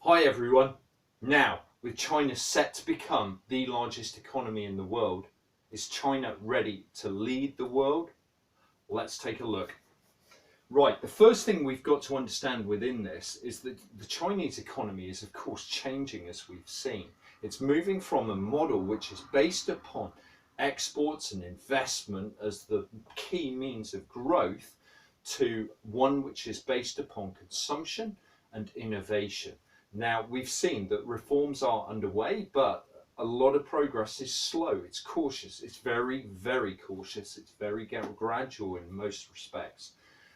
Hi everyone. Now, with China set to become the largest economy in the world, is China ready to lead the world? Let's take a look. Right, the first thing we've got to understand within this is that the Chinese economy is of course changing, as we've seen. It's moving from a model which is based upon exports and investment as the key means of growth to one which is based upon consumption and innovation. Now, we've seen that reforms are underway, but a lot of progress is slow. It's cautious. It's very, very cautious. It's very gradual in most respects.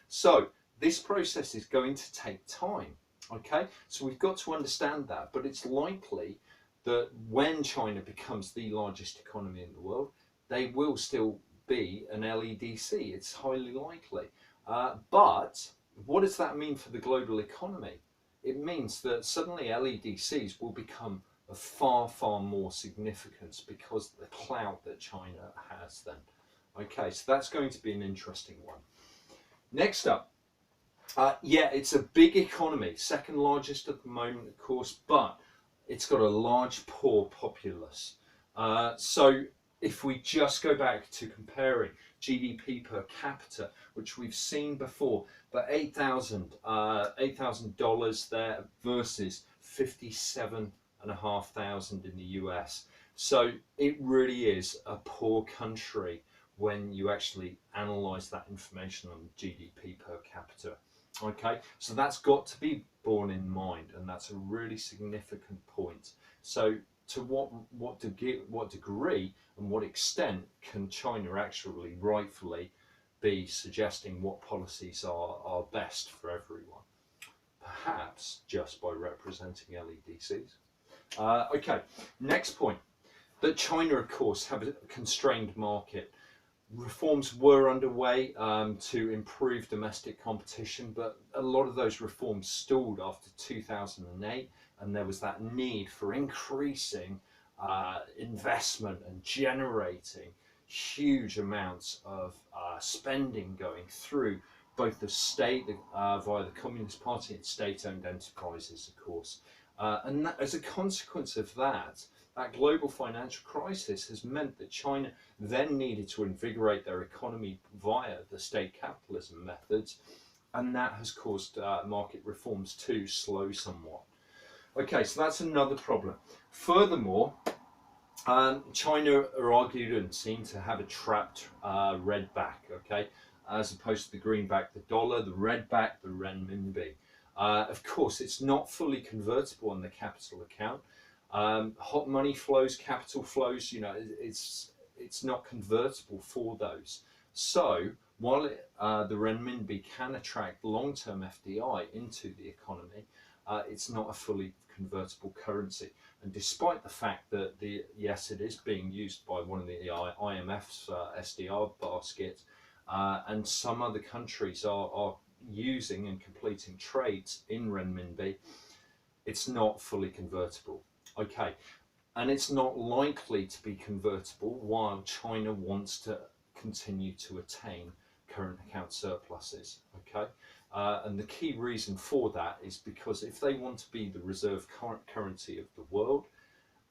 So this process is going to take time. Okay, so we've got to understand that, but it's likely that when China becomes the largest economy in the world, they will still be an LEDC. It's highly likely. But what does that mean for the global economy? It means that suddenly LEDCs will become of far, far more significance because of the clout that China has then. Okay, so that's going to be an interesting one. Next up, yeah, it's a big economy, second largest at the moment, of course, but it's got a large poor populace. So if we just go back to comparing GDP per capita, which we've seen before, but $8,000 there versus 57,500 in the US. So it really is a poor country when you actually analyze that information on GDP per capita. Okay, so that's got to be borne in mind, and that's a really significant point. So to what degree and what extent can China actually rightfully be suggesting what policies are best for everyone? Perhaps just by representing LEDCs. Okay, next point, that China of course have a constrained market. Reforms were underway to improve domestic competition, but a lot of those reforms stalled after 2008, and there was that need for increasing investment and generating huge amounts of spending going through both the state via the Communist Party and state-owned enterprises, of course. And that, as a consequence of that, that global financial crisis has meant that China then needed to invigorate their economy via the state capitalism methods, and that has caused market reforms to slow somewhat. Okay, so that's another problem. Furthermore, China are argued and seen to have a trapped red back, okay, as opposed to the greenback, the dollar, the red back, the renminbi. Of course, it's not fully convertible on the capital account. Hot money flows, capital flows, you know, it's not convertible for those. So while the renminbi can attract long-term FDI into the economy, it's not a fully convertible currency. And despite the fact that yes, it is being used by one of the IMF's SDR basket, and some other countries are using and completing trades in renminbi, it's not fully convertible. Okay, and it's not likely to be convertible while China wants to continue to attain current account surpluses. Okay, and the key reason for that is because if they want to be the reserve currency of the world,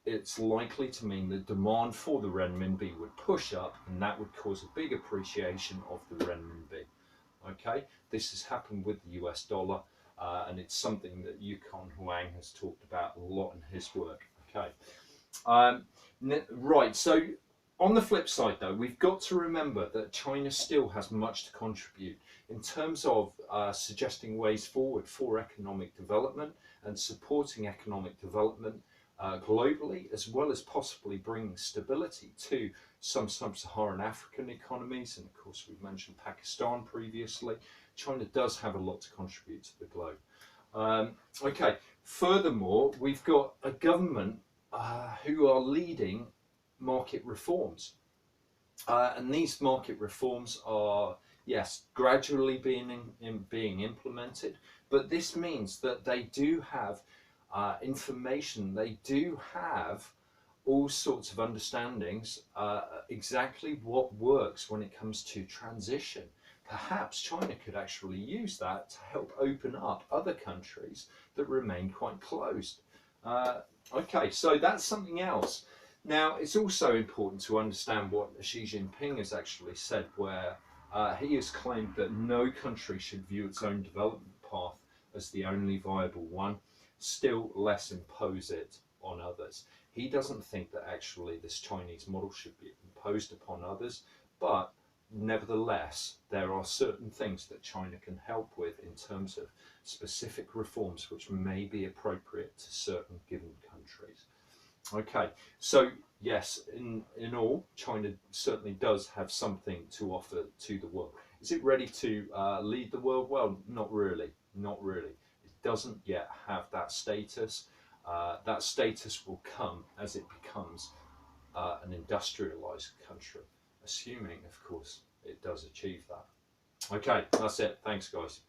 it's likely to mean the demand for the renminbi would push up, and that would cause a big appreciation of the renminbi. Okay, this has happened with the US dollar, and it's something that Yukon Huang has talked about a lot in his work. Okay, right, so on the flip side though, we've got to remember that China still has much to contribute in terms of suggesting ways forward for economic development and supporting economic development globally, as well as possibly bringing stability to some sub-Saharan African economies, and of course we've mentioned Pakistan previously. China does have a lot to contribute to the globe. Okay, furthermore, we've got a government who are leading market reforms, and these market reforms are, yes, gradually being implemented, but this means that they do have information, they do have all sorts of understandings exactly what works when it comes to transition, perhaps China could actually use that to help open up other countries that remain quite closed. Okay, so that's something else. Now, it's also important to understand what Xi Jinping has actually said, where he has claimed that no country should view its own development path as the only viable one, still less impose it on others. He doesn't think that actually this Chinese model should be imposed upon others, but nevertheless, there are certain things that China can help with in terms of specific reforms which may be appropriate to certain given countries. Okay, so yes, in all, China certainly does have something to offer to the world. Is it ready to lead the world? Well, not really, not really. It doesn't yet have that status. That status will come as it becomes an industrialized country, assuming, of course, it does achieve that. Okay, that's it. Thanks, guys.